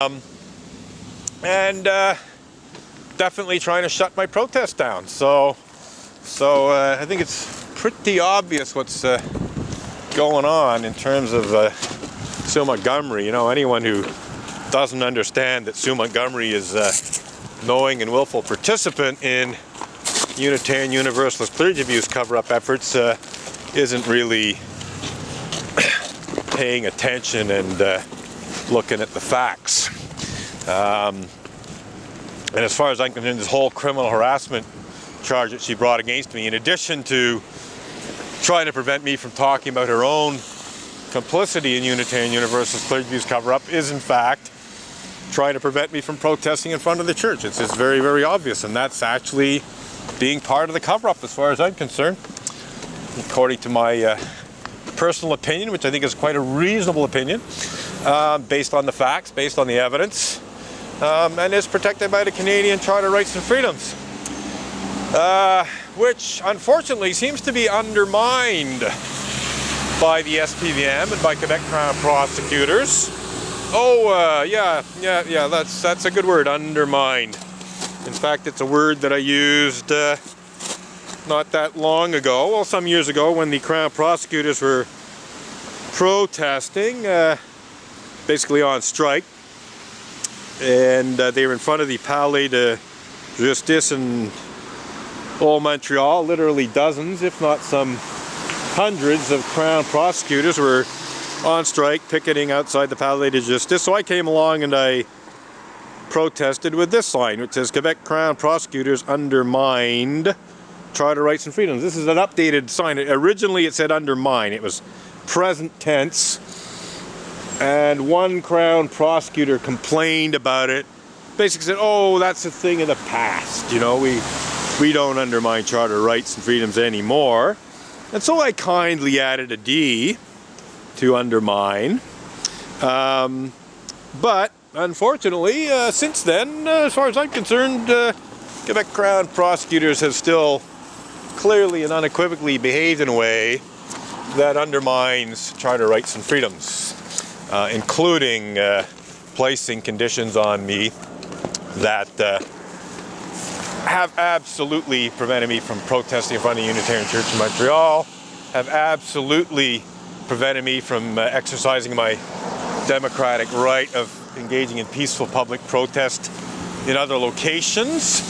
and definitely trying to shut my protest down. So I think it's pretty obvious what's going on in terms of Sue Montgomery. You know, anyone who doesn't understand that Sue Montgomery is a knowing and willful participant in Unitarian Universalist clergy abuse cover-up efforts isn't really paying attention and looking at the facts. And as far as I'm concerned, this whole criminal harassment charge that she brought against me, in addition to trying to prevent me from talking about her own complicity in Unitarian Universalist clergy abuse cover-up, is in fact trying to prevent me from protesting in front of the church. It's very, very obvious, and that's actually being part of the cover-up as far as I'm concerned, according to my personal opinion, which I think is quite a reasonable opinion, based on the facts, based on the evidence, and is protected by the Canadian Charter of Rights and Freedoms, which unfortunately seems to be undermined by the SPVM and by Quebec Crown prosecutors. Yeah, that's a good word, undermined. In fact, it's a word that I used not that long ago, well, some years ago, when the Crown prosecutors were protesting, basically on strike, and they were in front of the Palais de Justice in Montreal. Literally dozens, if not some hundreds of Crown prosecutors were on strike, picketing outside the Palais de Justice. So I came along and I protested with this sign, which says, "Quebec Crown prosecutors undermined Charter rights and freedoms." This is an updated sign. Originally it said undermine. It was present tense. And one Crown prosecutor complained about it. Basically said, oh, that's a thing of the past. You know, we don't undermine Charter rights and freedoms anymore. And so I kindly added a D to undermine. But unfortunately, since then, as far as I'm concerned, Quebec Crown prosecutors have still clearly and unequivocally behaved in a way that undermines Charter rights and freedoms, including placing conditions on me that have absolutely prevented me from protesting in front of the Unitarian Church in Montreal, have absolutely prevented me from exercising my democratic right of engaging in peaceful public protest in other locations,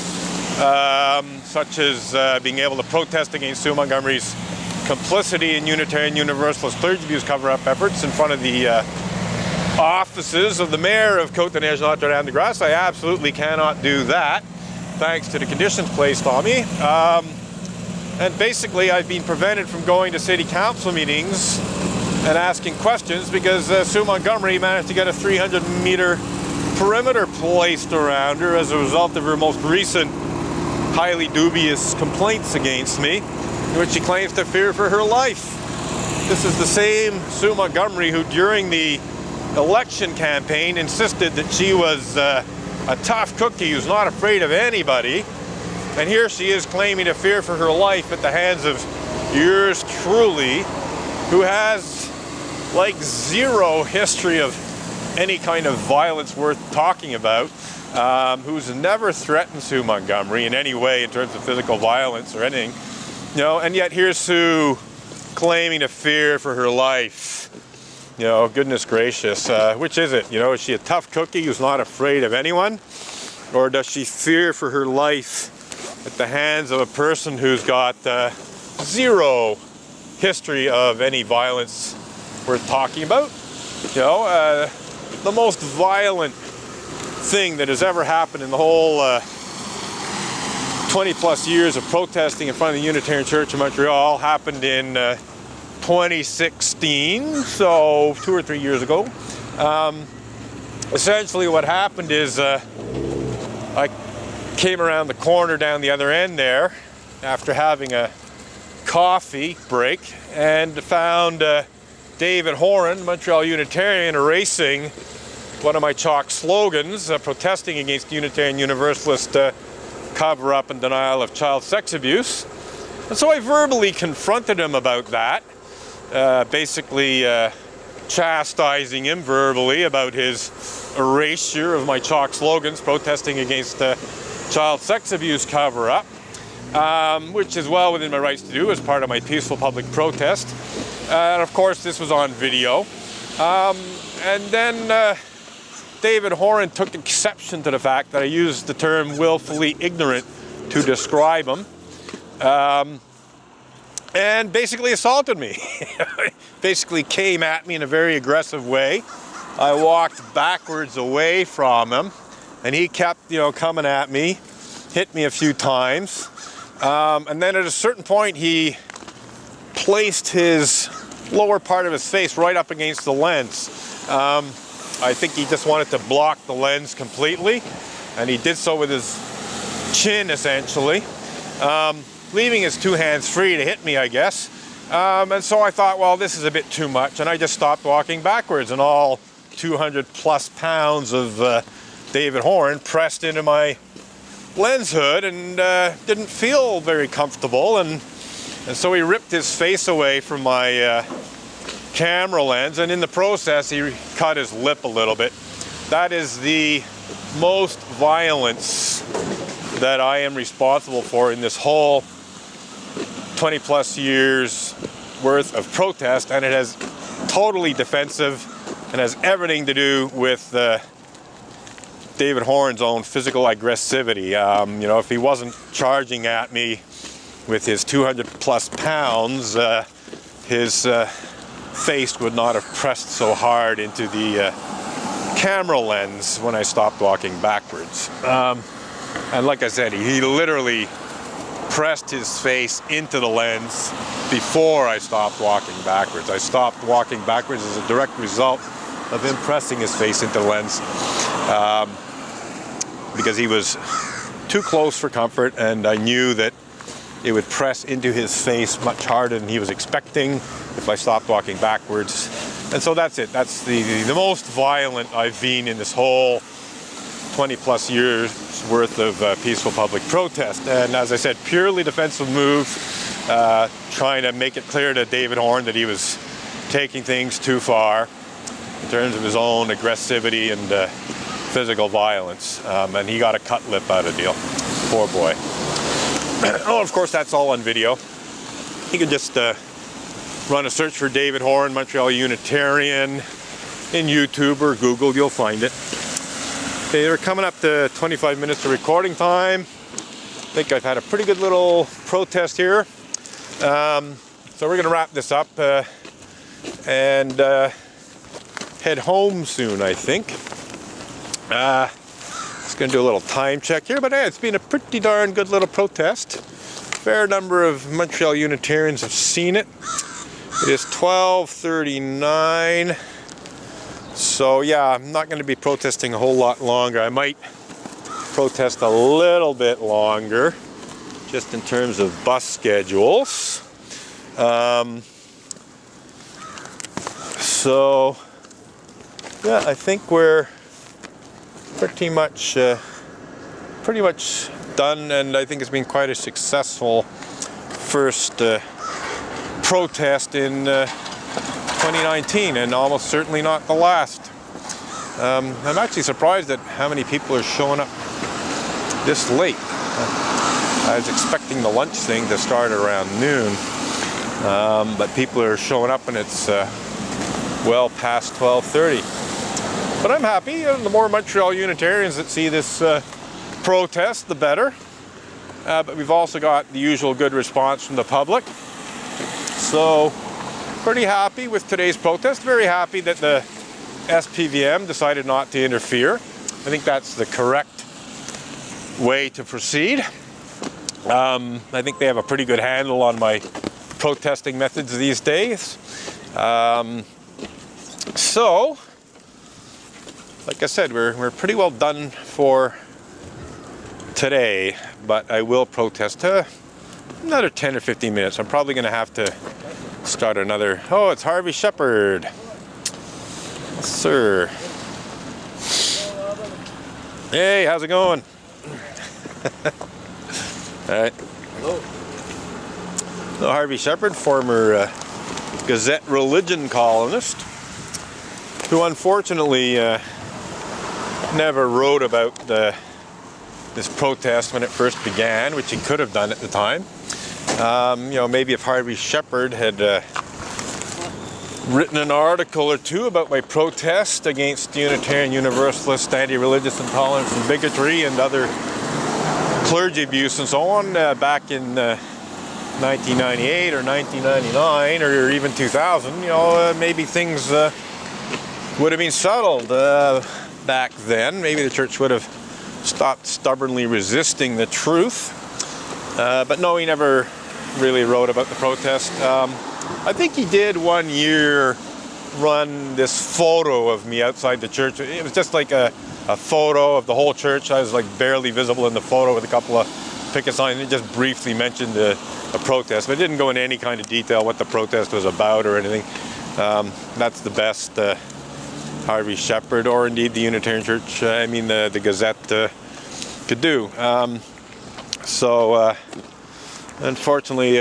such as being able to protest against Sue Montgomery's complicity in Unitarian Universalist clergy abuse cover-up efforts in front of the offices of the mayor of Côte-de-Neige Notre-Dame-de-Grâce. I absolutely cannot do that, thanks to the conditions placed on me. And basically, I've been prevented from going to city council meetings and asking questions because Sue Montgomery managed to get a 300-meter perimeter placed around her as a result of her most recent highly dubious complaints against me, in which she claims to fear for her life. This is the same Sue Montgomery who, during the election campaign, insisted that she was a tough cookie who's not afraid of anybody. And here she is claiming to fear for her life at the hands of yours truly, who has like zero history of any kind of violence worth talking about, who's never threatened Sue Montgomery in any way in terms of physical violence or anything, you know, and yet here's Sue claiming to fear for her life. You know, goodness gracious, which is it? You know, is she a tough cookie who's not afraid of anyone? Or does she fear for her life at the hands of a person who's got zero history of any violence worth talking about? You know, the most violent thing that has ever happened in the whole 20 plus years of protesting in front of the Unitarian Church in Montreal happened in 2016, so 2 or 3 years ago. Essentially what happened is I came around the corner down the other end there after having a coffee break and found David Horan, Montreal Unitarian, erasing one of my chalk slogans, protesting against Unitarian Universalist cover-up and denial of child sex abuse. And so I verbally confronted him about that, basically chastising him verbally about his erasure of my chalk slogans protesting against child sex abuse cover-up, which is well within my rights to do as part of my peaceful public protest. And of course this was on video. And then David Horan took exception to the fact that I used the term willfully ignorant to describe him, and basically assaulted me. Basically came at me in a very aggressive way. I walked backwards away from him, and he kept, coming at me, hit me a few times, and then at a certain point he placed his lower part of his face right up against the lens. I think he just wanted to block the lens completely, and he did so with his chin essentially, leaving his two hands free to hit me, I guess. And so I thought, well, this is a bit too much, and I just stopped walking backwards, and all 200 plus pounds of David Horan pressed into my lens hood, and didn't feel very comfortable, and so he ripped his face away from my camera lens, and in the process he cut his lip a little bit. That is the most violence that I am responsible for in this whole 20 plus years worth of protest, and it is totally defensive and has everything to do with David Horan's own physical aggressivity. If he wasn't charging at me with his 200 plus pounds, his face would not have pressed so hard into the camera lens when I stopped walking backwards. And like I said, he literally pressed his face into the lens before I stopped walking backwards. I stopped walking backwards as a direct result of him pressing his face into the lens, because he was too close for comfort, and I knew that it would press into his face much harder than he was expecting if I stopped walking backwards. And so that's it. That's the most violent I've been in this whole 20 plus years worth of peaceful public protest. And as I said, purely defensive move, trying to make it clear to David Horan that he was taking things too far in terms of his own aggressivity and physical violence. And he got a cut lip out of the deal. Poor boy. Oh, of course, that's all on video. You can just run a search for David Horan, Montreal Unitarian, in YouTube or Google, you'll find it. Okay, we're coming up to 25 minutes of recording time. I think I've had a pretty good little protest here. So we're going to wrap this up and head home soon, I think. Just going to do a little time check here, but hey, it's been a pretty darn good little protest. Fair number of Montreal Unitarians have seen it. It is 12:39. So yeah, I'm not going to be protesting a whole lot longer. I might protest a little bit longer, just in terms of bus schedules. So yeah, I think we're pretty much done, and I think it's been quite a successful first protest in 2019, and almost certainly not the last. I'm actually surprised at how many people are showing up this late. I was expecting the lunch thing to start around noon, but people are showing up, and it's well past 12:30. But I'm happy. The more Montreal Unitarians that see this protest, the better. But we've also got the usual good response from the public. So, pretty happy with today's protest. Very happy that the SPVM decided not to interfere. I think that's the correct way to proceed. I think they have a pretty good handle on my protesting methods these days. So, like I said, we're pretty well done for today, but I will protest another 10 or 15 minutes. I'm probably going to have to start another. Oh, it's Harvey Shepherd. Yes, sir. Hey, how's it going? All right. Hello. Hello, Harvey Shepherd, former Gazette religion columnist. who unfortunately never wrote about this protest when it first began, which he could have done at the time. You know, maybe if Harvey Shepherd had written an article or two about my protest against Unitarian Universalist anti-religious intolerance and bigotry and other clergy abuse and so on back in 1998 or 1999 or even 2000, you know, maybe things would have been settled back then. Maybe the church would have stopped stubbornly resisting the truth. But no, he never really wrote about the protest. I think he did one year run this photo of me outside the church. It was just like a photo of the whole church. I was like barely visible in the photo with a couple of picket signs. It just briefly mentioned a protest, but it didn't go into any kind of detail what the protest was about or anything. That's the best Harvey Shepherd, or indeed the Unitarian Church, the Gazette, could do. Unfortunately,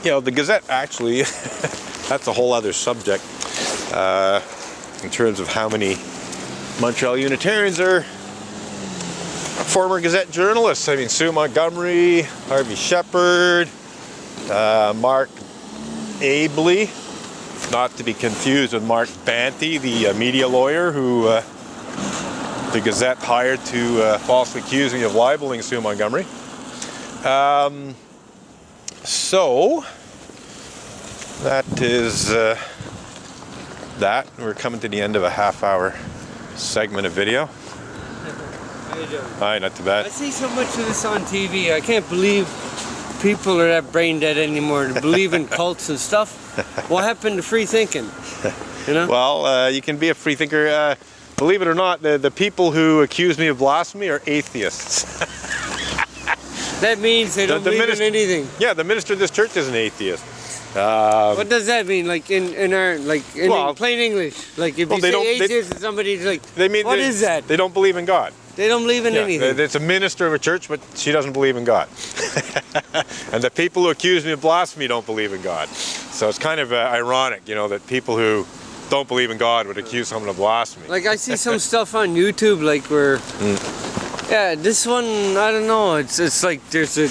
you know, the Gazette actually, that's a whole other subject in terms of how many Montreal Unitarians are former Gazette journalists. I mean, Sue Montgomery, Harvey Shepherd, Mark Abley, not to be confused with Mark Banty, the media lawyer who the Gazette hired to falsely accuse me of libeling Sue Montgomery. So that is that. We're coming to the end of a half-hour segment of video. How you doing? Hi, not too bad. I see so much of this on TV. I can't believe people are that brain dead anymore to believe in cults and stuff. What happened to free thinking? You know? Well, you can be a free thinker. Believe it or not, the people who accuse me of blasphemy are atheists. That means they don't believe in anything. Yeah, the minister of this church is an atheist. What does that mean? Like in our plain English, like if you say atheist to somebody, like what is that? They don't believe in God. They don't believe in anything. It's a minister of a church, but she doesn't believe in God. And the people who accuse me of blasphemy don't believe in God. So it's kind of ironic, you know, that people who don't believe in God would accuse someone of blasphemy. Like I see some stuff on YouTube, like where, yeah, this one, I don't know. It's like there's a